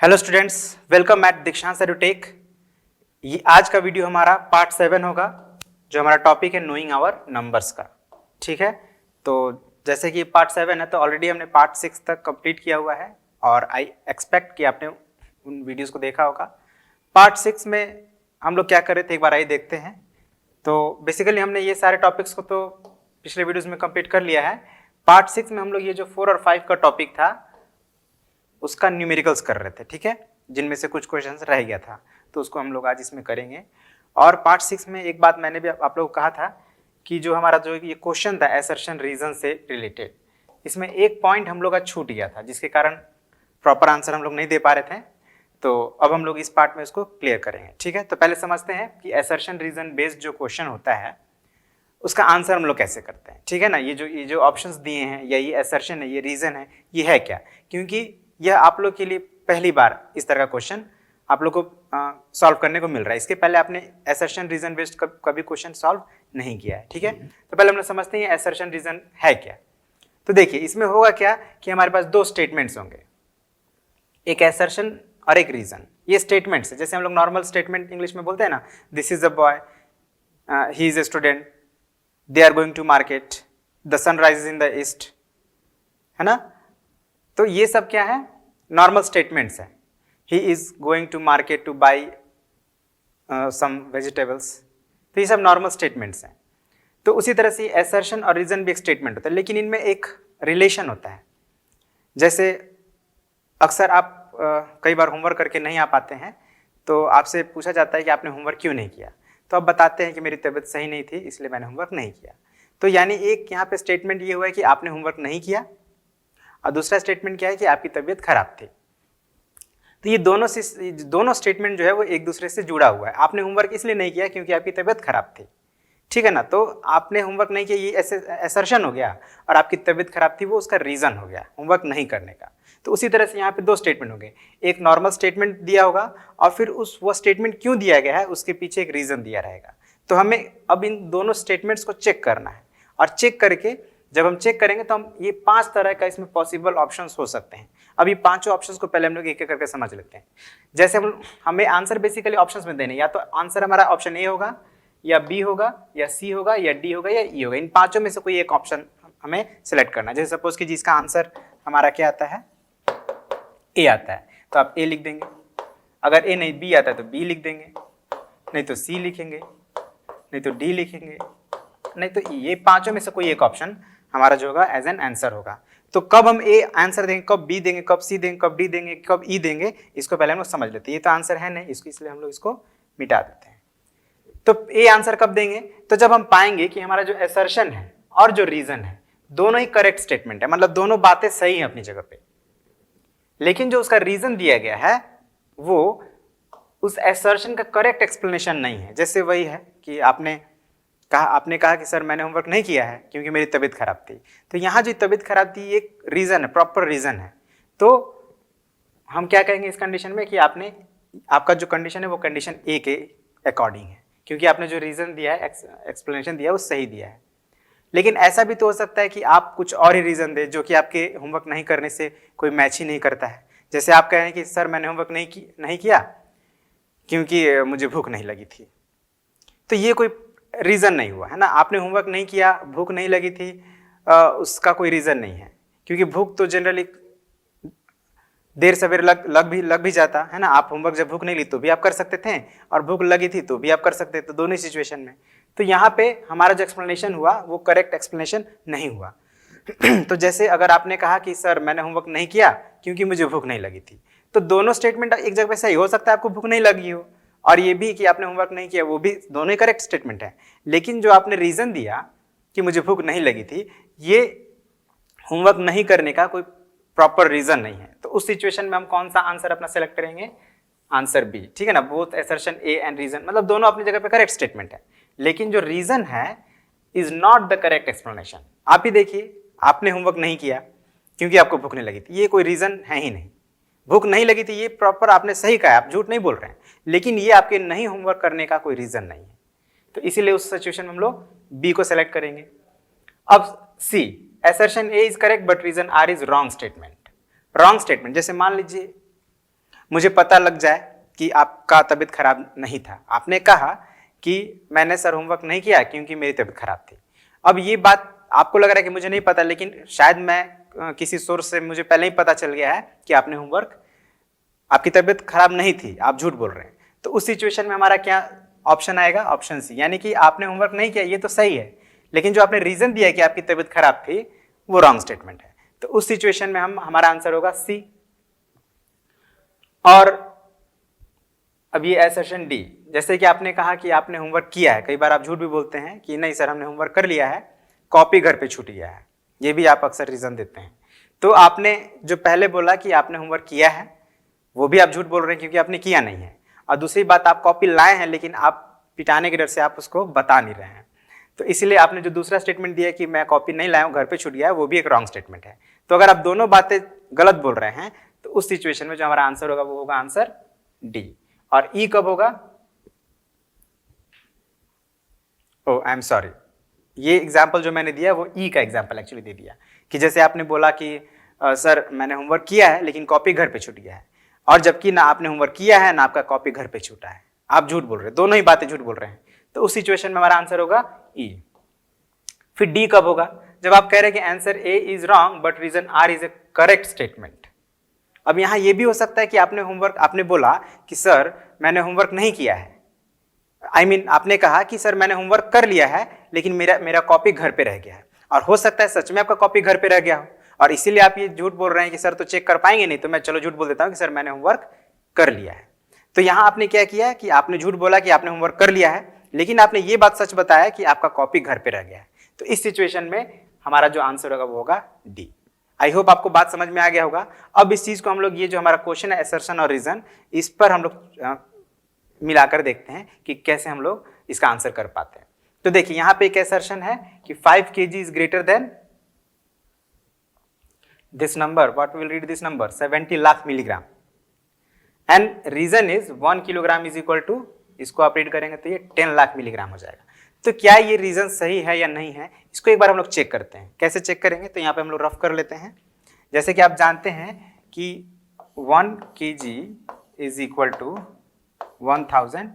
Hello students, welcome eight दीक्षांत edutech. ये आज का वीडियो हमारा पार्ट 7 होगा, जो हमारा टॉपिक है नोइंग आवर नंबर्स का। ठीक है, तो जैसे कि पार्ट 7 है तो ऑलरेडी हमने पार्ट 6 तक कंप्लीट किया हुआ है और आई एक्सपेक्ट कि आपने उन वीडियोस को देखा होगा। पार्ट 6 में हम लोग क्या कर रहे थे, एक बार आइए देखते हैं। तो बेसिकली हमने ये सारे टॉपिक्स को तो पिछले वीडियोज में कंप्लीट कर लिया है। पार्ट 6 में हम लोग ये जो 4 और 5 का टॉपिक था उसका न्यूमेरिकल्स कर रहे थे। ठीक है, जिनमें से कुछ क्वेश्चंस रह गया था तो उसको हम लोग आज इसमें करेंगे। और पार्ट 6 में एक बात मैंने भी आप लोगों को कहा था कि जो हमारा जो ये क्वेश्चन था असर्शन रीजन से रिलेटेड, इसमें एक पॉइंट हम लोग का छूट गया था जिसके कारण प्रॉपर आंसर हम लोग नहीं दे पा रहे थे। तो अब हम लोग इस पार्ट में इसको क्लियर करेंगे। ठीक है, तो पहले समझते हैं कि असर्शन रीजन बेस्ड जो क्वेश्चन होता है उसका आंसर हम लोग कैसे करते हैं। ठीक है ना, ये जो ऑप्शंस दिए हैं या ये असर्शन है, ये रीजन है, ये है क्या, क्योंकि यह आप लोग के लिए पहली बार इस तरह का क्वेश्चन आप लोग को सॉल्व करने को मिल रहा है। इसके पहले आपने असर्शन रीजन बेस्ड कभी क्वेश्चन सॉल्व नहीं किया है। ठीक है, तो पहले हम लोग समझते हैं असर्शन रीजन है क्या। तो देखिए, इसमें होगा क्या कि हमारे पास दो स्टेटमेंट्स होंगे, एक असर्शन और एक रीजन। ये स्टेटमेंट्स है, जैसे हम लोग नॉर्मल स्टेटमेंट इंग्लिश में बोलते हैं ना, this is a boy, he is a student, they are going to market, the sun rises in the east, है ना। तो ये सब क्या है, नॉर्मल स्टेटमेंट्स है। He is going to market to buy some vegetables, तो ये सब नॉर्मल स्टेटमेंट्स हैं। तो उसी तरह से असर्शन और रीजन भी एक स्टेटमेंट होता है, लेकिन इनमें एक रिलेशन होता है। जैसे अक्सर आप कई बार होमवर्क करके नहीं आ पाते हैं तो आपसे पूछा जाता है कि आपने होमवर्क क्यों नहीं किया, तो आप बताते हैं कि मेरी तबीयत सही नहीं थी इसलिए मैंने होमवर्क नहीं किया। तो यानी एक यहाँ पे स्टेटमेंट ये हुआ है कि आपने होमवर्क नहीं किया, और दूसरा स्टेटमेंट क्या है कि आपकी तबीयत खराब थी। तो ये दोनों स्टेटमेंट जो है वो एक दूसरे से जुड़ा हुआ है। आपने होमवर्क इसलिए नहीं किया क्योंकि आपकी तबीयत खराब थी, ठीक है ना, तो आपने होमवर्क नहीं किया, ये ऐसे असर्शन हो गया, और आपकी तबीयत खराब थी वो उसका रीजन हो गया होमवर्क नहीं करने का। तो उसी तरह से यहाँ पे दो स्टेटमेंट हो गए, एक नॉर्मल स्टेटमेंट दिया होगा और फिर वो स्टेटमेंट क्यों दिया गया है उसके पीछे एक रीजन दिया रहेगा। तो हमें अब इन दोनों स्टेटमेंट्स को चेक करना है, और चेक करके जब हम चेक करेंगे तो हम ये 5 तरह का इसमें पॉसिबल ऑप्शंस हो सकते हैं। अब ये पांचों ऑप्शंस को पहले हम लोग एक एक करके समझ लेते हैं। जैसे हमें आंसर बेसिकली ऑप्शंस में देने, या तो आंसर हमारा ऑप्शन ए होगा, या बी होगा, या सी होगा, या डी होगा, या ई होगा। इन पांचों में से कोई एक ऑप्शन हमें सिलेक्ट करना है। जैसे सपोज कि जिसका आंसर हमारा क्या आता है, ए आता है, तो आप ए लिख देंगे। अगर ए नहीं बी आता है तो बी लिख देंगे, नहीं तो सी लिखेंगे, नहीं तो डी लिखेंगे, नहीं तो ई। ये पांचों में से कोई एक ऑप्शन हमारा जो होगा एज एन आंसर होगा। तो कब हम ए आंसर देंगे, कब बी देंगे, कब सी देंगे, कब डी देंगे, कब ई देंगे, इसको पहले हम लोग समझ लेते हैं। ये तो आंसर है नहीं, इसको इसलिए हम लोग इसको मिटा देते हैं। तो ए आंसर कब देंगे, तो जब हम पाएंगे कि हमारा जो असर्शन है और जो रीजन है दोनों ही करेक्ट स्टेटमेंट है, मतलब दोनों बातें सही हैं अपनी जगह पे, लेकिन जो उसका रीजन दिया गया है वो उस असर्शन का करेक्ट एक्सप्लेनेशन नहीं है। जैसे वही है कि आपने कहा कि सर मैंने होमवर्क नहीं किया है क्योंकि मेरी तबीयत खराब थी। तो यहाँ जो तबीयत खराब थी एक रीजन है, प्रॉपर रीजन है। तो हम क्या कहेंगे इस कंडीशन में कि आपका जो कंडीशन है वो कंडीशन ए के अकॉर्डिंग है, क्योंकि आपने जो रीजन दिया है, एक्सप्लेनेशन दिया है वो सही दिया है। लेकिन ऐसा भी तो हो सकता है कि आप कुछ और ही रीजन दे जो कि आपके होमवर्क नहीं करने से कोई मैच ही नहीं करता है। जैसे आप कह रहे हैं कि सर मैंने होमवर्क नहीं किया क्योंकि मुझे भूख नहीं लगी थी, तो ये कोई रीजन नहीं हुआ, है ना। आपने होमवर्क नहीं किया, भूख नहीं लगी थी, उसका कोई रीजन नहीं है, क्योंकि भूख तो जनरली देर सवेर लग भी जाता है ना। आप होमवर्क जब भूख नहीं ली तो भी आप कर सकते थे, और भूख लगी थी तो भी आप कर सकते थे, तो दोनों सिचुएशन में। तो यहाँ पे हमारा जो एक्सप्लेनेशन हुआ वो करेक्ट एक्सप्लेनेशन नहीं हुआ। तो जैसे अगर आपने कहा कि सर मैंने होमवर्क नहीं किया क्योंकि मुझे भूख नहीं लगी थी, तो दोनों स्टेटमेंट एक जगह पे सही हो सकता है, आपको भूख नहीं लगी हो, और ये भी कि आपने होमवर्क नहीं किया, वो भी दोनों ही करेक्ट स्टेटमेंट है। लेकिन जो आपने रीजन दिया कि मुझे भूख नहीं लगी थी, ये होमवर्क नहीं करने का कोई प्रॉपर रीजन नहीं है। तो उस सिचुएशन में हम कौन सा आंसर अपना सेलेक्ट करेंगे, आंसर बी, ठीक है ना। Both assertion A and reason, मतलब दोनों अपनी जगह पे करेक्ट स्टेटमेंट है, लेकिन जो रीजन है is not the correct explanation. आप ही देखिए, आपने होमवर्क नहीं किया क्योंकि आपको भूख नहीं लगी थी, ये कोई रीजन है ही नहीं। भूख नहीं लगी थी ये प्रॉपर आपने सही कहा, आप झूठ नहीं बोल रहे हैं, लेकिन ये आपके नहीं होमवर्क करने का कोई रीजन नहीं है। तो इसीलिए उस सिचुएशन में हम लोग बी को सेलेक्ट करेंगे। अब सी, assertion A is correct but reason R is wrong statement। wrong statement जैसे मान लीजिए मुझे पता लग जाए कि आपका तबीयत खराब नहीं था। आपने कहा कि मैंने सर होमवर्क नहीं किया क्योंकि मेरी तबीयत खराब थी। अब ये बात आपको लग रहा है कि मुझे नहीं पता, लेकिन शायद मैं किसी सोर्स से मुझे पहले ही पता चल गया है कि आपने होमवर्क, आपकी तबीयत खराब नहीं थी, आप झूठ बोल रहे हैं। तो उस सिचुएशन में हमारा क्या ऑप्शन आएगा? ऑप्शन सी, यानी कि आपने होमवर्क नहीं किया ये तो सही है, लेकिन जो आपने रीजन दिया कि आपकी तबीयत खराब थी वो रॉन्ग स्टेटमेंट है। तो उस सिचुएशन में हमारा आंसर होगा सी। और अब ये असर्शन डी, जैसे कि आपने कहा कि आपने होमवर्क किया है, कई बार आप झूठ भी बोलते हैं कि नहीं सर हमने होमवर्क कर लिया है, कॉपी घर पे छूट गया है, ये भी आप अक्सर रीजन देते हैं। तो आपने जो पहले बोला कि आपने होमवर्क किया है वो भी आप झूठ बोल रहे हैं क्योंकि आपने किया नहीं है, और दूसरी बात आप कॉपी लाए हैं लेकिन आप पिटाने के डर से आप उसको बता नहीं रहे हैं। तो इसलिए आपने जो दूसरा स्टेटमेंट दिया कि मैं कॉपी नहीं लाया हूं घर पे छूट गया है, वो भी एक रॉन्ग स्टेटमेंट है। तो अगर आप दोनों बातें गलत बोल रहे हैं तो उस सिचुएशन में जो हमारा आंसर होगा वो होगा आंसर डी। और ई कब होगा? ओ आई एम सॉरी, ये एग्जाम्पल जो मैंने दिया वो ई का एग्जाम्पल एक्चुअली दे दिया, कि जैसे आपने बोला कि सर मैंने होमवर्क किया है लेकिन कॉपी घर पे छूट गया है, और जबकि ना आपने होमवर्क किया है ना आपका कॉपी घर पे छूटा है, आप झूठ बोल रहे हैं, दोनों ही बातें झूठ बोल रहे हैं। तो उस सिचुएशन में हमारा आंसर होगा ई। फिर डी कब होगा? जब आप कह रहे हैं कि answer A is wrong but reason R is a correct statement. अब यहां यह भी हो सकता है कि आपने बोला कि सर मैंने होमवर्क नहीं किया है, आपने कहा कि सर मैंने होमवर्क कर लिया है लेकिन मेरा कॉपी घर पे रह गया है, और हो सकता है सच में आपका कॉपी घर पे रह गया हो और इसीलिए आप ये झूठ बोल रहे हैं कि सर तो चेक कर पाएंगे नहीं, तो मैं चलो झूठ बोल देता हूं कि सर मैंने होमवर्क कर लिया है। तो यहां आपने क्या किया कि आपने झूठ बोला कि आपने होमवर्क कर लिया है, लेकिन आपने ये बात सच बताया कि आपका कॉपी घर पे रह गया है। तो इस सिचुएशन में हमारा जो आंसर होगा वो होगा डी। आई होप आपको बात समझ में आ गया होगा। अब इस चीज को हम लोग, ये जो हमारा क्वेश्चन है असर्शन और रीजन, इस पर हम लोग मिलाकर देखते हैं कि कैसे हम लोग इसका आंसर कर पाते हैं। तो देखिए यहां पे एक असर्शन है कि 5 kg is greater than this number, what will read this number 70 lakh milligram, and reason is 1 kilogram is equal to, इसको आप रीड करेंगे तो ये 10 लाख मिलीग्राम हो जाएगा। तो क्या ये रीजन सही है या नहीं है, इसको एक बार हम लोग चेक करते हैं। कैसे चेक करेंगे? तो यहाँ पे हम लोग रफ कर लेते हैं। जैसे कि आप जानते हैं कि 1 kg इज इक्वल टू 1000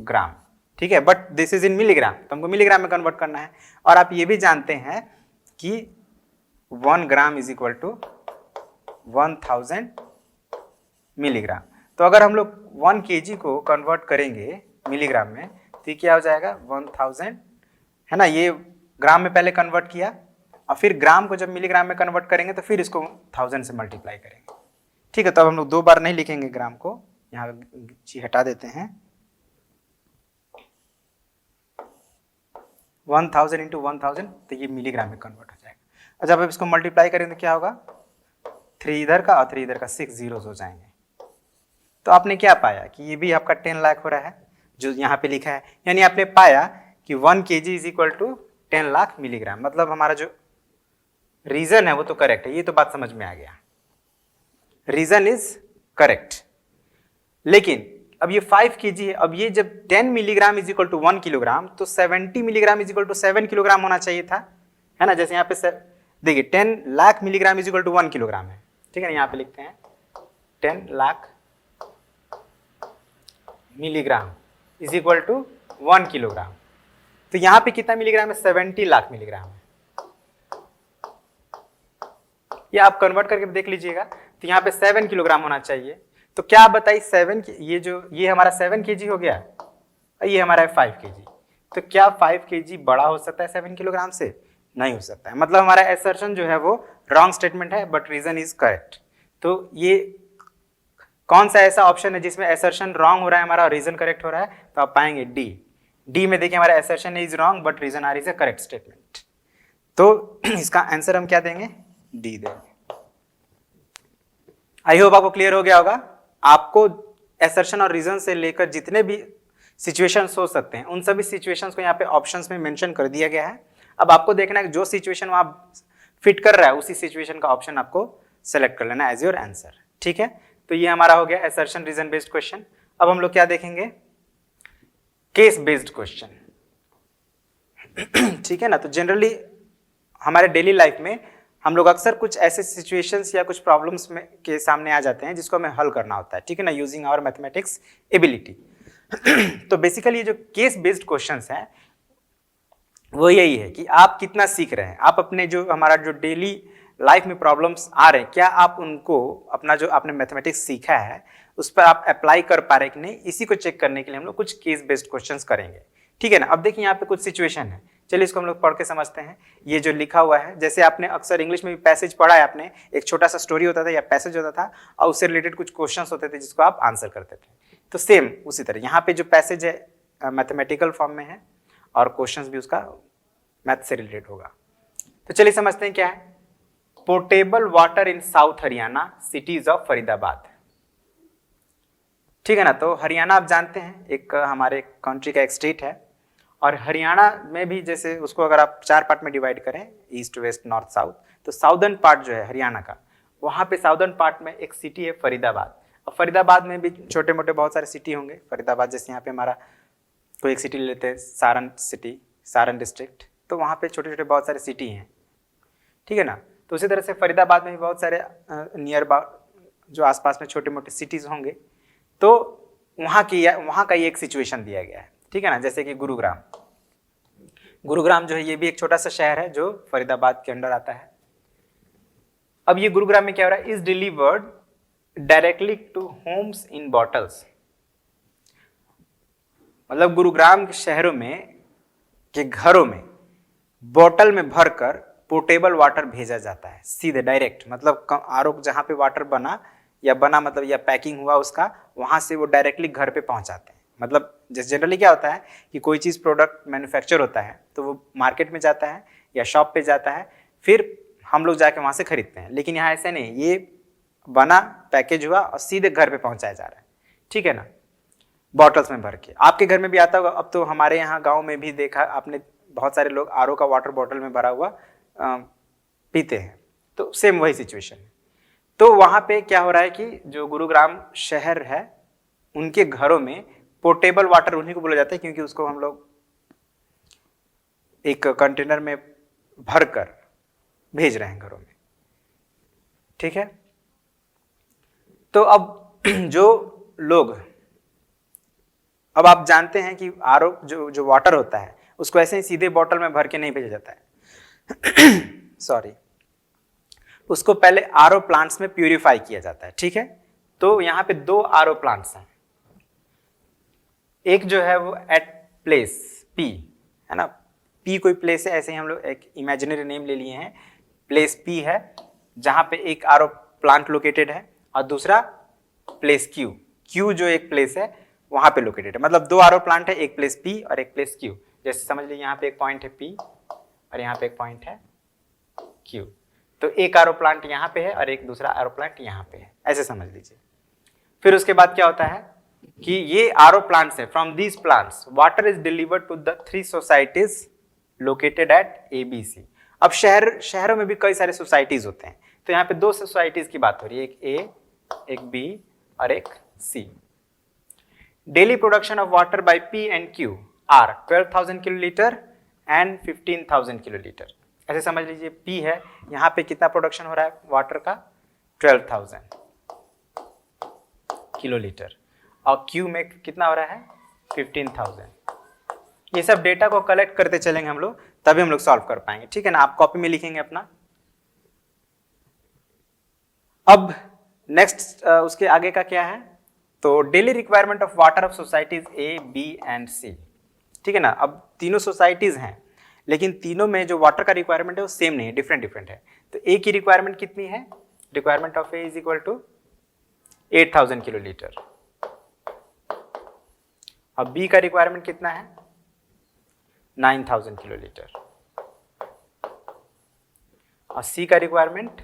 ग्राम, ठीक है, but this is in milligram, तो हमको मिलीग्राम में कन्वर्ट करना है। और आप ये भी जानते हैं कि 1 gram is equal to 1000 milligram. तो अगर हम लोग 1 kg को कन्वर्ट करेंगे मिलीग्राम में तो क्या हो जाएगा 1000, है ना, ये ग्राम में पहले कन्वर्ट किया और फिर ग्राम को जब मिलीग्राम में कन्वर्ट करेंगे तो फिर इसको 1000 से मल्टीप्लाई करेंगे, ठीक है। तो अब हम लोग 2 बार नहीं लिखेंगे ग्राम को, यहाँ जी हटा देते हैं। 1000 इंटू 1000 तो ये मिलीग्राम में कन्वर्ट हो जाएगा। और जब आप इसको मल्टीप्लाई करेंगे तो क्या होगा, 3 इधर का और 3 इधर का, 6 जीरोस हो जाएंगे। तो आपने क्या पाया कि ये भी आपका 10 लाख हो रहा है जो यहाँ पे लिखा है, यानी आपने पाया कि 1 kg is equal to 10 lakh milligram. मतलब हमारा जो रीजन है वो तो करेक्ट है, ये तो बात समझ में आ गया, रीजन इज करेक्ट। लेकिन अब ये 5 kg है, अब ये जब 10 milligram is equal to 1 kilogram तो 70 milligram is equal to 7 kilogram होना चाहिए था, है ना। जैसे यहाँ पे देखिए 10 lakh milligram is equal to 1 kilogram है, ठीक है ना। यहाँ पे लिखते हैं 10 lakh milligram is equal to 1 kilogram. तो यहाँ पे कितना मिलीग्राम है, 70 लाख मिलीग्राम है। ये आप कन्वर्ट करके देख लीजिएगा, तो यहाँ पे 7 किलोग्राम होना चाहिए। तो क्या आप बताइए 7, ये हमारा 7 kg हो गया, ये हमारा है 5 kg। तो क्या 5 kg बड़ा हो सकता है 7 किलोग्राम से? नहीं हो सकता है। मतलब हमारा असर्शन जो है वो रॉन्ग स्टेटमेंट है बट रीजन इज करेक्ट। तो ये कौन सा ऐसा ऑप्शन है जिसमें असर्शन रॉन्ग हो रहा है हमारा और रीजन करेक्ट हो रहा है? तो आप पाएंगे डी में देखिए हमारा assertion is wrong but reason R is a correct statement. तो इसका आंसर हम क्या देंगे, डी देंगे। आई होप आपको क्लियर हो गया होगा। आपको असर्शन और रीजन से लेकर जितने भी सिचुएशंस हो सकते हैं उन सभी सिचुएशंस को यहाँ पे ऑप्शंस में मेंशन कर दिया गया है। अब आपको देखना है कि जो सिचुएशन वहां फिट कर रहा है उसी सिचुएशन का ऑप्शन आपको सेलेक्ट कर लेना एज योर आंसर, ठीक है। तो ये हमारा हो गया असर्शन रीजन बेस्ड क्वेश्चन। अब हम लोग क्या देखेंगे, केस बेस्ड क्वेश्चन, ठीक है ना। तो जनरली हमारे डेली लाइफ में हम लोग अक्सर कुछ ऐसे सिचुएशंस या कुछ प्रॉब्लम्स में के सामने आ जाते हैं जिसको हमें हल करना होता है, ठीक है ना, यूजिंग आवर मैथमेटिक्स एबिलिटी। तो बेसिकली ये जो केस बेस्ड क्वेश्चंस हैं वो यही है कि आप कितना सीख रहे हैं, आप अपने जो हमारा जो डेली लाइफ में प्रॉब्लम्स आ रहे हैं क्या आप उनको अपना जो आपने मैथमेटिक्स सीखा है उस पर आप अप्लाई कर पा रहे हैं कि नहीं, इसी को चेक करने के लिए हम लोग कुछ केस बेस्ड क्वेश्चंस करेंगे, ठीक है ना। अब देखिए यहाँ पे कुछ सिचुएशन है, चलिए इसको हम लोग पढ़ के समझते हैं। ये जो लिखा हुआ है, जैसे आपने अक्सर इंग्लिश में भी पैसेज पढ़ा है, आपने एक छोटा सा स्टोरी होता था या पैसेज होता था और उससे रिलेटेड कुछ क्वेश्चंस होते थे जिसको आप आंसर करते थे। तो सेम उसी तरह यहाँ पे जो पैसेज है मैथमेटिकल फॉर्म में है और क्वेश्चंस भी उसका मैथ से रिलेटेड होगा। तो चलिए समझते हैं क्या है। Portable water in south Haryana cities of Faridabad, ठीक है ना। तो हरियाणा आप जानते हैं एक हमारे कंट्री का एक स्टेट है, और हरियाणा में भी जैसे उसको अगर आप 4 पार्ट में डिवाइड करें, ईस्ट वेस्ट नॉर्थ साउथ, तो साउदर्न पार्ट जो है हरियाणा का, वहाँ पे साउदर्न पार्ट में एक सिटी है फरीदाबाद। और फरीदाबाद में भी छोटे मोटे बहुत सारे सिटी होंगे। फरीदाबाद जैसे यहाँ पे हमारा कोई एक सिटी लेते हैं, सारण सिटी, सारण डिस्ट्रिक्ट, तो वहाँ पे छोटे छोटे बहुत सारे सिटी हैं, ठीक है ना। तो उसी तरह से फरीदाबाद में भी बहुत सारे नियर जो आसपास में छोटे मोटे सिटीज़ होंगे। तो वहाँ का ये एक सिचुएशन दिया गया है, ठीक है ना। जैसे कि गुरुग्राम जो है ये भी एक छोटा सा शहर है जो फरीदाबाद के अंडर आता है। अब ये गुरुग्राम में क्या हो रहा है, is delivered directly to homes in bottles, मतलब गुरुग्राम के शहरों में के घरों में बोतल में भरकर पोर्टेबल वाटर भेजा जाता है सीधे डायरेक्ट, मतलब आरओ जहाँ पे वाटर बना मतलब या पैकिंग हुआ उसका, वहाँ से वो डायरेक्टली घर पे पहुँचाते हैं। मतलब जैसे जनरली क्या होता है कि कोई चीज़ प्रोडक्ट मैन्युफैक्चर होता है तो वो मार्केट में जाता है या शॉप पे जाता है, फिर हम लोग जाके वहाँ से खरीदते हैं। लेकिन यहाँ ऐसे नहीं, ये बना, पैकेज हुआ और सीधे घर पे पहुँचाया जा रहा है, ठीक है ना, बॉटल्स में भर के। आपके घर में भी आता होगा, अब तो हमारे यहाँ गाँव में भी देखा आपने, बहुत सारे लोग आरओ का वाटर बॉटल में भरा हुआ पीते हैं। तो सेम वही सिचुएशन है। तो वहाँ पे क्या हो रहा है कि जो गुरुग्राम शहर है उनके घरों में पोर्टेबल वाटर उन्हीं को बोला जाता है, क्योंकि उसको हम लोग एक कंटेनर में भरकर भेज रहे हैं घरों में, ठीक है। तो अब अब आप जानते हैं कि आरओ जो वाटर होता है उसको ऐसे ही सीधे बॉटल में भर के नहीं भेजा जाता है सॉरी, उसको पहले आरओ प्लांट्स में प्यूरिफाई किया जाता है, ठीक है। तो यहाँ पे 2 आरओ प्लांट्स हैं, एक जो है वो एट प्लेस पी है ना, पी कोई प्लेस है, ऐसे ही हम लोग एक इमेजिनरी नेम ले लिए हैं, प्लेस पी है जहाँ पे एक आरओ प्लांट लोकेटेड है, और दूसरा प्लेस क्यू जो एक प्लेस है वहाँ पे लोकेटेड है। मतलब 2 आरओ प्लांट है, एक प्लेस पी और एक प्लेस क्यू। जैसे समझ लीजिए यहाँ पे एक पॉइंट है पी और यहाँ पे एक पॉइंट है क्यू, तो एक आरओ प्लांट यहाँ पे है और एक दूसरा आरओ प्लांट यहाँ पे है, ऐसे समझ लीजिए। फिर उसके बाद क्या होता है कि ये आरओ प्लांट्स है, from these plants water is delivered to the 3 societies located at ABC। अब शहरों में भी कई सारे सोसाइटीज होते हैं, तो यहाँ पे 2 सोसाइटीज की बात हो रही है, एक A एक B और एक C। Daily production of water by P and Q are 12,000 kilolitre and 15,000 kilolitre. ऐसे समझ लीजिए P है, यहाँ पे कितना प्रोडक्शन हो रहा है वाटर का, 12,000 किलोलीटर, और Q में कितना हो रहा है, 15,000। ये सब डेटा को कलेक्ट करते चलेंगे हम लोग, तभी हम लोग सॉल्व कर पाएंगे, ठीक है ना। आप कॉपी में लिखेंगे अपना। अब नेक्स्ट उसके आगे का क्या है, तो daily requirement of water of societies A, B and C, ठीक है ना। अब तीनों सोसाइटीज हैं लेकिन तीनों में जो वाटर का रिक्वायरमेंट है वो सेम नहीं है, डिफरेंट है। तो A की रिक्वायरमेंट कितनी है, requirement of A is equal to 8,000 kilolitre, अब B का रिक्वायरमेंट कितना है, 9,000 किलोलीटर, और C का रिक्वायरमेंट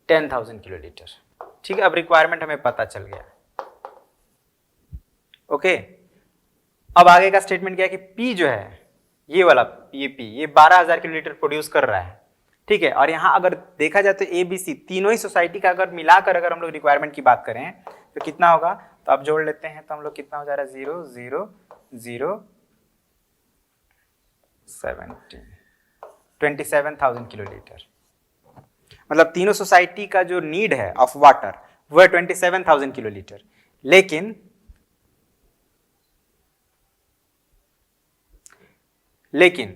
10,000 किलोलीटर, ठीक है। अब रिक्वायरमेंट हमें पता चल गया, ओके। अब आगे का स्टेटमेंट क्या है कि P जो है ये वाला ये P ये 12,000 किलोलीटर प्रोड्यूस कर रहा है, ठीक है। और यहाँ अगर देखा जाए तो ABC तीनों ही सोसाइटी का अगर मिलाकर अगर हम लोग रिक्वायरमेंट की बात करें तो कितना होगा, तो आप जोड़ लेते हैं तो हम लोग कितना हो जा रहा है, 0 0 0 17 27,000 किलोलीटर। मतलब तीनों सोसाइटी का जो नीड है ऑफ वाटर वो है 27,000 किलोलीटर, लेकिन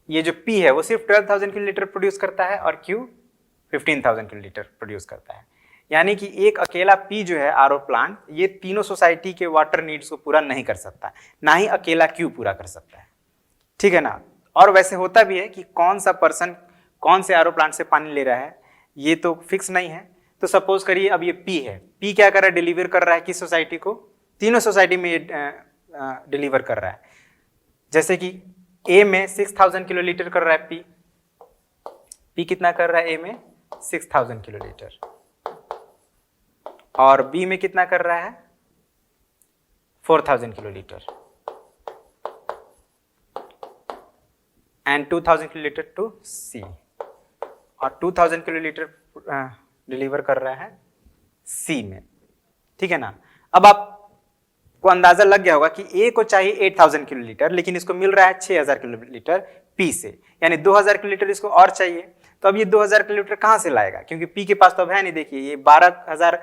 ये जो P है वो सिर्फ 12,000 किलोलीटर प्रोड्यूस करता है और Q 15,000 किलोलीटर प्रोड्यूस करता है। यानी कि एक अकेला P जो है आरओ प्लांट ये तीनों सोसाइटी के वाटर नीड्स को पूरा नहीं कर सकता, ना ही अकेला Q पूरा कर सकता है, ठीक है ना। और वैसे होता भी है कि कौन सा पर्सन कौन से आरओ प्लांट से पानी ले रहा है ये तो फिक्स नहीं है। तो सपोज करिए अब ये P है, P क्या कर रहा है, डिलीवर कर रहा है किस सोसाइटी को, तीनों सोसाइटी में डिलीवर कर रहा है। जैसे कि A में 6,000 किलोलीटर कर रहा है P कितना कर रहा है A में 6,000 किलोलीटर, और B में कितना कर रहा है 4,000 kilolitre, and 2,000 kilolitre to C, और 2,000 किलोलीटर डिलीवर कर रहा है C में, ठीक है ना। अब आपको अंदाजा लग गया होगा कि A को चाहिए 8,000 किलोलीटर, लेकिन इसको मिल रहा है 6,000 किलोलीटर P से, यानी 2,000 किलोलीटर इसको और चाहिए। तो अब ये 2,000 किलोलीटर कहाँ से लाएगा, क्योंकि P के पास तो अब है नहीं। देखिए ये 12,000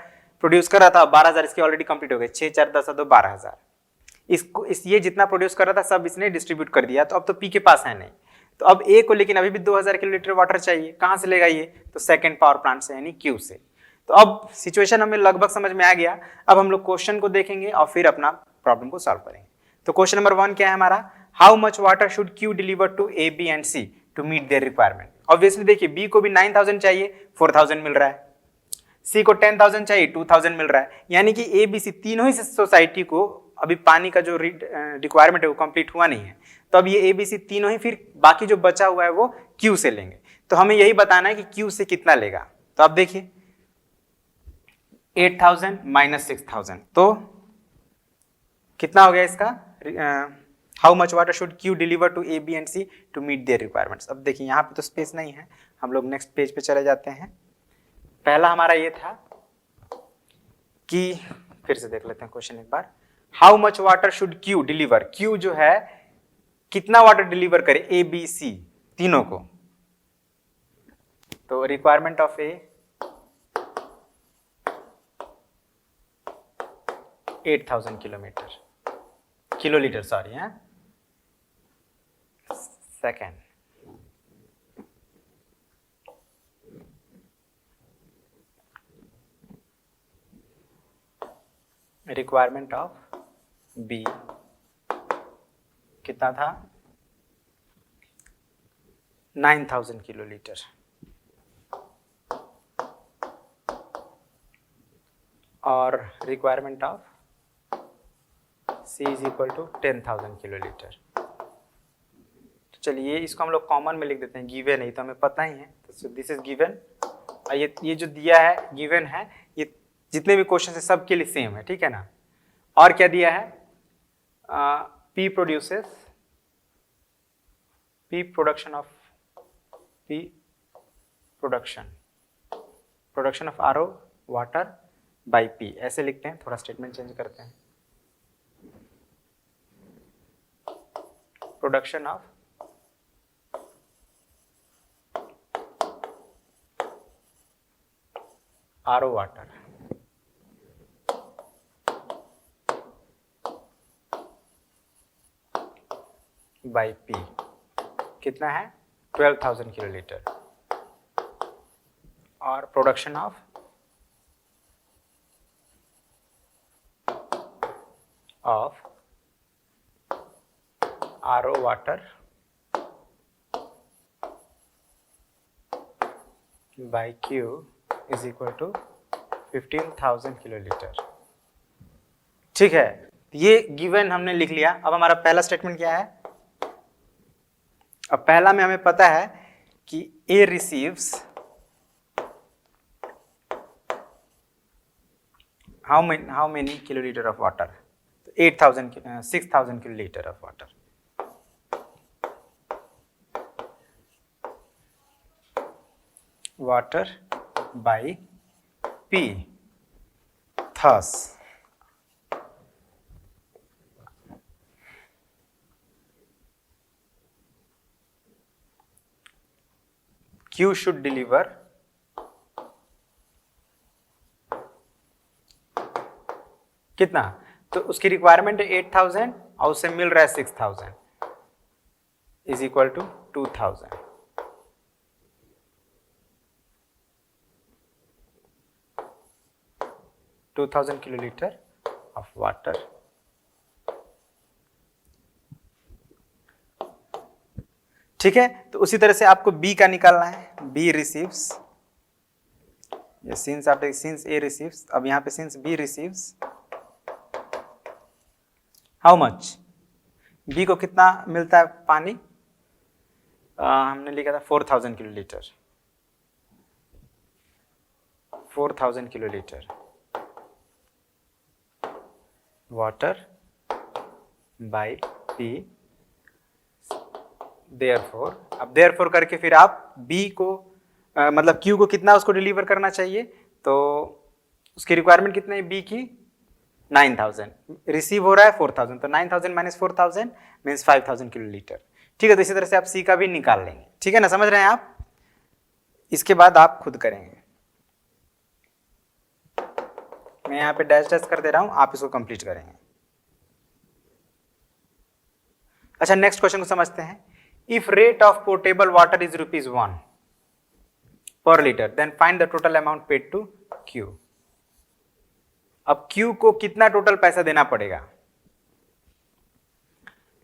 प्रोड्यूस कर रहा था, 12,000 इसके ऑलरेडी कंप्लीट हो गए, 6 4 10 2 12,000। इसको ये जितना प्रोड्यूस कर रहा था सब इसने डिस्ट्रीब्यूट कर दिया, तो अब तो P के पास है नहीं। तो अब A को लेकिन अभी भी 2,000 किलोलीटर वाटर चाहिए, कहाँ से लेगा ये, तो सेकेंड पावर प्लांट से यानी Q से। तो अब सिचुएशन हमें लगभग समझ में आ गया। अब हम लोग क्वेश्चन को देखेंगे और फिर अपना प्रॉब्लम को सॉल्व करेंगे। तो क्वेश्चन नंबर 1 क्या है हमारा, how much water should Q deliver to A, B and C to meet their requirement. Obviously देखिए B को भी 9,000 चाहिए, 4,000 मिल रहा है, C को 10,000 चाहिए, 2,000 मिल रहा है। यानी कि A, B, C तीनों ही सोसाइटी को अभी पानी का जो रिक्वायरमेंट है वो कंप्लीट हुआ नहीं है। तो अब ये A, B, C तीनों ही फिर बाकी जो बचा हुआ है वो Q से लेंगे। तो हमें यही बताना है कि Q से कितना लेगा। तो आप देखिए 8,000 माइनस 6,000 तो कितना हो गया इसका, how much water should Q deliver to A, B and C to meet their requirements. अब देखिए यहाँ पे तो स्पेस नहीं है, हम लोग नेक्स्ट पेज पे चले जाते हैं। पहला हमारा ये था कि, फिर से देख लेते हैं क्वेश्चन एक बार, how much water should Q deliver, Q जो है कितना वाटर डिलीवर करे A, B, C तीनों को। तो requirement of A 8,000 kilolitre sorry है। सेकेंड रिक्वायरमेंट ऑफ B कितना था 9,000 किलोलीटर, और requirement of C is equal to 10,000 kilolitre. तो चलिए इसको हम लोग कॉमन में लिख देते हैं, गिवन है तो हमें पता ही है, तो दिस इज गिवन। ये जो दिया है गिवन है, ये जितने भी क्वेश्चन है सबके लिए सेम है, ठीक है ना। और क्या दिया है, P production of RO water by P, ऐसे लिखते हैं, थोड़ा स्टेटमेंट चेंज करते हैं। Production of RO water by P कितना है 12,000 किलोलीटर, और production of RO water by Q is equal to 15,000 kilolitre, ठीक है। ये गिवन हमने लिख लिया। अब हमारा पहला स्टेटमेंट क्या है, अब पहला में हमें पता है कि A receives how many kilolitre of water, 6,000 kilolitre of water. Water by P, thus Q should deliver कितना, तो उसकी रिक्वायरमेंट है 8000 और उसे मिल रहा है 6000 is equal to 2000। Kilolitre of water. ठीक है, तो उसी तरह से आपको B का निकालना है। B रिसीव्स, सिंस आप सिंस A रिसीव्स, अब यहां पे since B receives how much, B को कितना मिलता है पानी, हमने लिखा था 4000 kilolitre, 4000 kilolitre water by P। Therefore, अब देयरफॉर करके फिर आप B को मतलब Q को कितना उसको डिलीवर करना चाहिए, तो उसकी रिक्वायरमेंट कितनी है B की 9000, रिसीव हो रहा है 4000, तो 9000 माइनस 4000 मीन्स 5000 किलोलीटर। ठीक है, तो इसी तरह से आप C का भी निकाल लेंगे। ठीक है ना, समझ रहे हैं आप, इसके बाद आप खुद करेंगे। मैं यहाँ पे डैश डैश कर दे रहा हूं, आप इसको कंप्लीट करेंगे। अच्छा, नेक्स्ट क्वेश्चन को समझते हैं। If rate of portable water is ₹1 per litre then find the total amount paid to Q। अब Q को कितना टोटल पैसा देना पड़ेगा,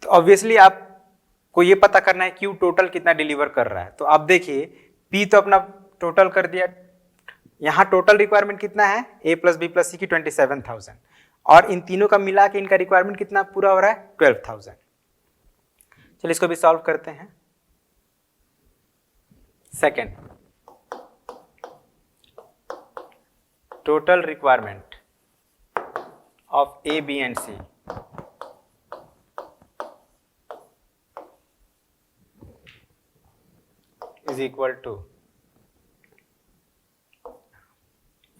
तो ऑब्वियसली आपको ये पता करना है Q टोटल कितना डिलीवर कर रहा है। तो आप देखिए P तो अपना टोटल कर दिया, यहां टोटल रिक्वायरमेंट कितना है A plus B plus C की 27000, और इन तीनों का मिला के इनका रिक्वायरमेंट कितना पूरा हो रहा है 12000। चलिए इसको भी सॉल्व करते हैं। Second, total requirement of A, B and C is equal to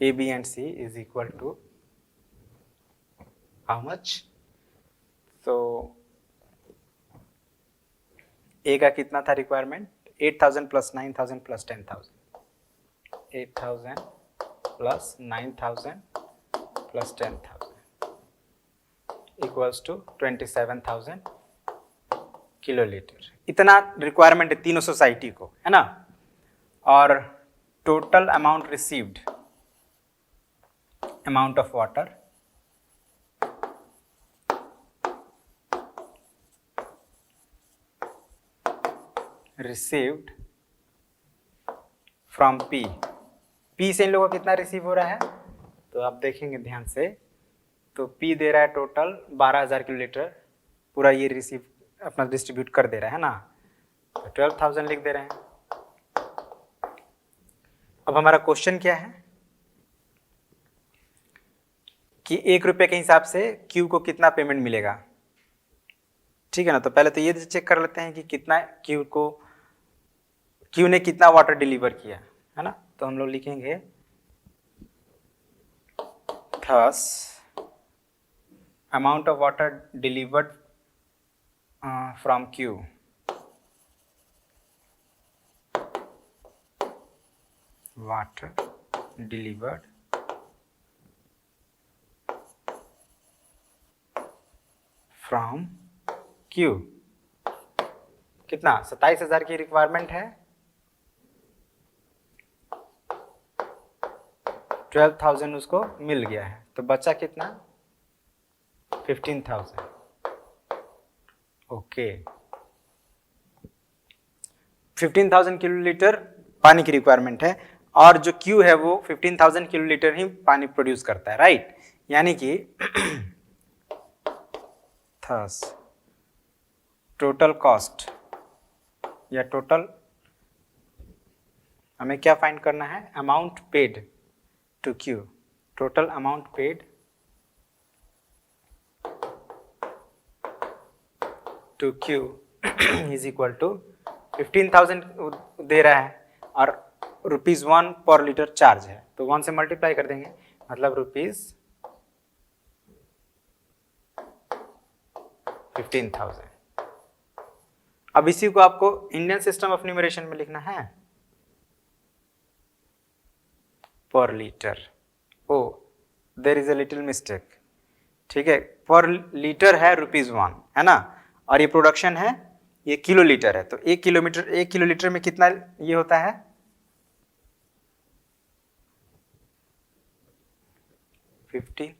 A, B and C is equal to how much? तो A का कितना था requirement 8000 plus 9000 plus 10000, 8000 plus 9000 plus 10000 equals to 27000 kilolitre. इतना रिक्वायरमेंट है तीनों society को, है ना। और total amount received, amount of water received from P से इन लोगों को कितना रिसीव हो रहा है, तो आप देखेंगे ध्यान से, तो P दे रहा है टोटल 12000 किलोलीटर, पूरा ये रिसीव अपना डिस्ट्रीब्यूट कर दे रहा है ना, तो 12000 लिख दे रहे हैं। अब हमारा क्वेश्चन क्या है कि ₹1 के हिसाब से Q को कितना पेमेंट मिलेगा। ठीक है ना, तो पहले तो ये चेक कर लेते हैं कि कितना Q ने कितना वाटर डिलीवर किया, है ना। तो हम लोग लिखेंगे thus amount of water delivered from Q water delivered from Q कितना 27000 की रिक्वायरमेंट है, 12000 उसको मिल गया है, तो बचा कितना 15000। ओके, 15000 किलोलीटर पानी की रिक्वायरमेंट है, और जो Q है वो 15000 किलोलीटर ही पानी प्रोड्यूस करता है, राइट। यानी कि थस टोटल कॉस्ट या टोटल हमें क्या फाइंड करना है, amount paid to Q, total amount paid to Q is equal to 15000 दे रहा है और ₹1 पर लीटर चार्ज है, तो 1 से मल्टीप्लाई कर देंगे, मतलब ₹15,000। अब इसी को आपको इंडियन सिस्टम ऑफ न्यूमरेशन में लिखना है, per litre. Oh there is a little mistake, ठीक है, पर लीटर है ₹1 है ना, और ये प्रोडक्शन है, ये किलो लीटर है, तो 1 किलो लीटर में कितना ये होता है 50।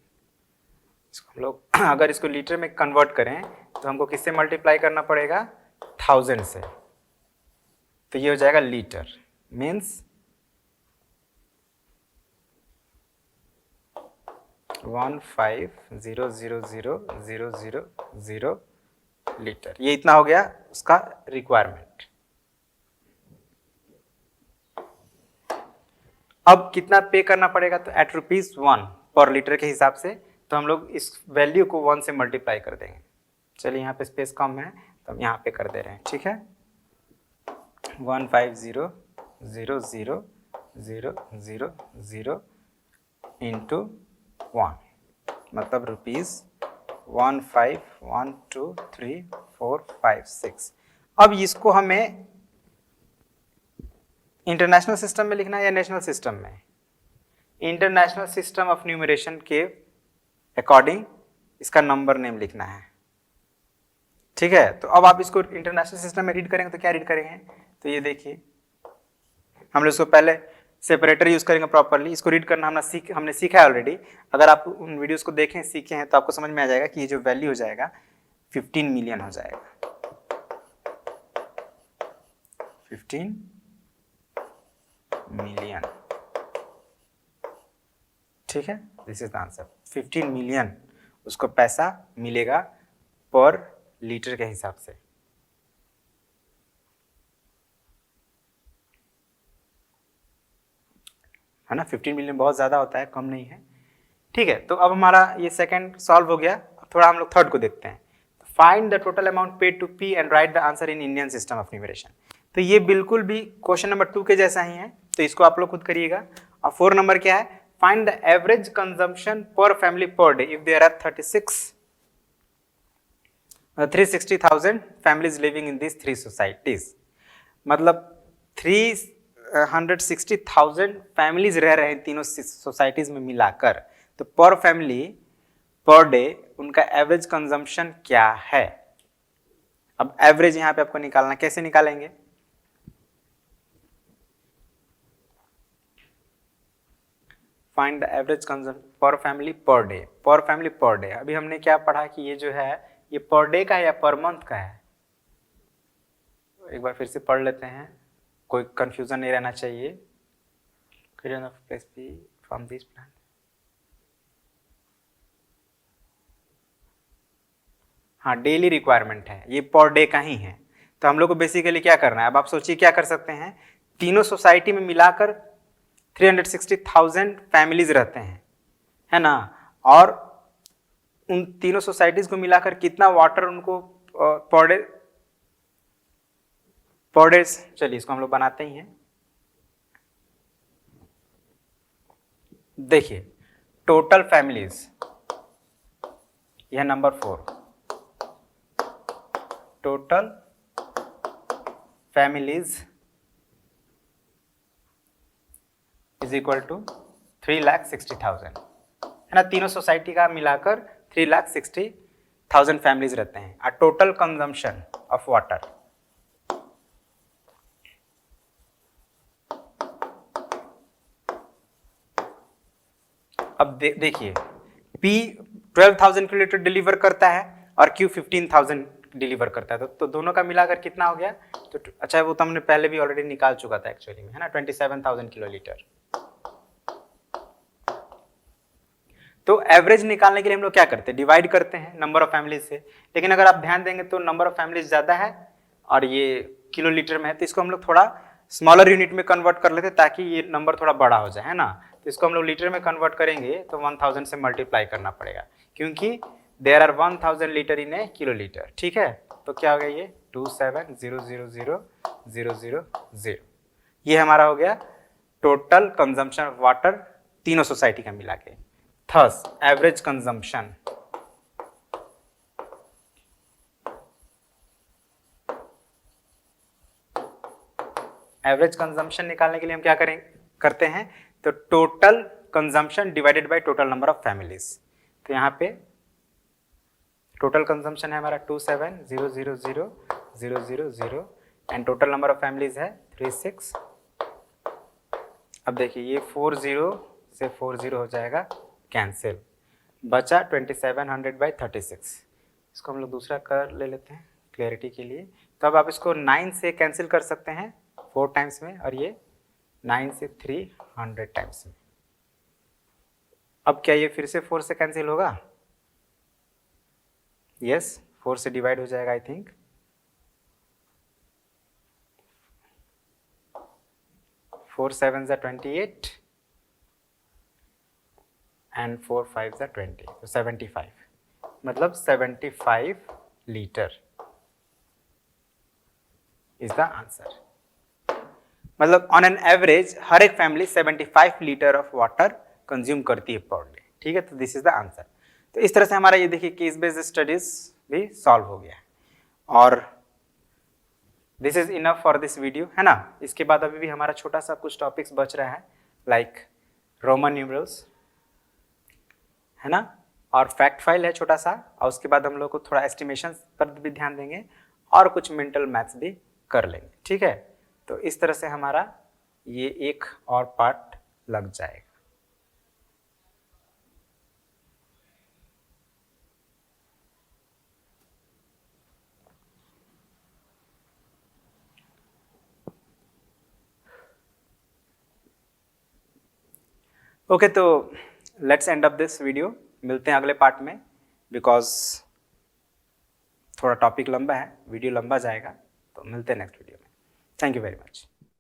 इसको हम लोग अगर इसको लीटर में कन्वर्ट करें तो हमको किससे मल्टीप्लाई करना पड़ेगा 1000 से, तो ये हो जाएगा लीटर, मीन्स 15000000 लीटर, ये इतना हो गया उसका रिक्वायरमेंट। अब कितना पे करना पड़ेगा, तो एट ₹1 पर लीटर के हिसाब से, तो हम लोग इस वैल्यू को 1 से मल्टीप्लाई कर देंगे। चलिए यहाँ पे स्पेस कम है तो हम यहाँ पे कर दे रहे हैं, ठीक है, 15000000 इंटू 1 मतलब ₹15123456। अब इसको हमें इंटरनेशनल सिस्टम में लिखना है या नेशनल सिस्टम में, इंटरनेशनल सिस्टम ऑफ न्यूमरेशन के अकॉर्डिंग इसका नंबर नेम लिखना है, ठीक है। तो अब आप इसको इंटरनेशनल सिस्टम में रीड करेंगे तो क्या रीड करेंगे, तो ये देखिए हम लोग इसको पहले सेपरेटर यूज करेंगे प्रॉपरली, इसको रीड करना हमने सीखा है ऑलरेडी। अगर आप उन वीडियोस को देखें सीखे हैं तो आपको समझ में आ जाएगा कि ये जो वैल्यू हो जाएगा 15 मिलियन हो जाएगा, 15 मिलियन, ठीक है, this is the answer. 15 million उसको पैसा मिलेगा पर लीटर के हिसाब से, है ना। 15 मिलियन बहुत ज्यादा होता है, कम नहीं है, ठीक है। तो अब हमारा ये सेकंड सॉल्व हो गया, थोड़ा हम लोग थर्ड को देखते हैं। Find the total amount paid to P and write the answer in Indian system of numeration. तो ये बिल्कुल भी क्वेश्चन नंबर 2 के जैसा ही है, तो इसको आप लोग खुद करिएगा। और 4 नंबर क्या है, find the average consumption per family per day if there are 360,000 families living in these 3 societies। मतलब 360,000 फैमिलीज रह रहे हैं तीनों सोसाइटीज में मिलाकर, तो पर फैमिली पर डे उनका एवरेज कंजम्पशन क्या है। अब एवरेज यहां पे आपको निकालना, कैसे निकालेंगे, find the average consumption per family per day, पर फैमिली पर डे। अभी हमने क्या पढ़ा कि ये जो है ये पर डे का है या पर मंथ का है, एक बार फिर से पढ़ लेते हैं, कोई कंफ्यूजन नहीं रहना चाहिए। फ्रॉम दिस प्लान, हाँ डेली रिक्वायरमेंट है, ये पर डे का ही है। तो हम लोग को बेसिकली क्या करना है, अब आप सोचिए क्या कर सकते हैं, तीनों सोसाइटी में मिलाकर 360,000 फैमिलीज रहते हैं, है ना, और उन तीनों सोसाइटीज को मिलाकर कितना वाटर उनको पर डे, चलिए इसको हम लोग बनाते ही हैं। देखिए टोटल फैमिलीज, यह number 4, total families is equal to 3,60,000, है ना, तीनों सोसाइटी का मिलाकर 3,60,000 फैमिलीज रहते हैं। और टोटल कंजम्पशन ऑफ वाटर, अब देखिए P 12,000 किलोलीटर डिलीवर करता है और Q 15,000 डिलीवर करता है, तो दोनों का मिलाकर कितना हो गया, तो अच्छा वो तो हमने पहले भी ऑलरेडी निकाल चुका था एक्चुअली में, है ना, 27,000 किलोलीटर। तो एवरेज निकालने के लिए हम लोग क्या करते हैं, डिवाइड करते हैं नंबर ऑफ फैमिलीज से, लेकिन अगर आप ध्यान देंगे तो नंबर ऑफ फैमिलीज ज्यादा है और ये किलोलीटर में है, तो इसको हम लोग थोड़ा स्मॉलर यूनिट में कन्वर्ट कर लेते ताकि ये नंबर थोड़ा बड़ा हो जाए, है ना। तो इसको हम लोग लीटर में कन्वर्ट करेंगे तो 1000 से मल्टीप्लाई करना पड़ेगा, क्योंकि there are 1000 litre in a kilolitre, ठीक है। तो क्या हो गया ये 27,000,000, ये हमारा हो गया टोटल कंजम्पशन ऑफ वाटर तीनों सोसाइटी का मिला के। Thus average consumption, average consumption निकालने के लिए हम क्या करते हैं, तो total consumption divided by total number of families. तो यहाँ पे टोटल कंजम्पशन है हमारा 27,000,000 and total number of families है 36। अब देखिए ये 40 से 40 हो जाएगा कैंसिल, बचा 2700/36। इसको हम लोग दूसरा कर ले लेते हैं क्लियरिटी के लिए। तो अब आप इसको 9 से कैंसिल कर सकते हैं 4 टाइम्स में, और ये 9 से 300 टाइम्स में। अब क्या ये फिर से 4 से कैंसिल होगा? यस, 4 से डिवाइड हो जाएगा आई थिंक। 4 7 जा 28 एंड 4 5 जा 20, तो 75, मतलब 75 लीटर इज द आंसर। मतलब ऑन एन एवरेज हर एक family 75 litre of water consume करती है पर डे। ठीक है, तो दिस इज द आंसर। तो इस तरह से हमारा ये देखिए केस बेस्ड स्टडीज भी सॉल्व हो गया, और this is enough for this video, है ना। इसके बाद अभी भी हमारा छोटा सा कुछ टॉपिक्स बच रहा है, लाइक रोमन न्यूमरल्स, है ना, और फैक्ट फाइल है छोटा सा, और उसके बाद हम लोग को थोड़ा एस्टिमेशन पर भी ध्यान देंगे और कुछ मेंटल मैथ्स भी कर लेंगे। ठीक है, तो इस तरह से हमारा ये एक और पार्ट लग जाएगा। ओके, तो let's end up this video. मिलते हैं अगले पार्ट में, बिकॉज थोड़ा टॉपिक लंबा है, वीडियो लंबा जाएगा। तो मिलते हैं नेक्स्ट वीडियो में। Thank you very much.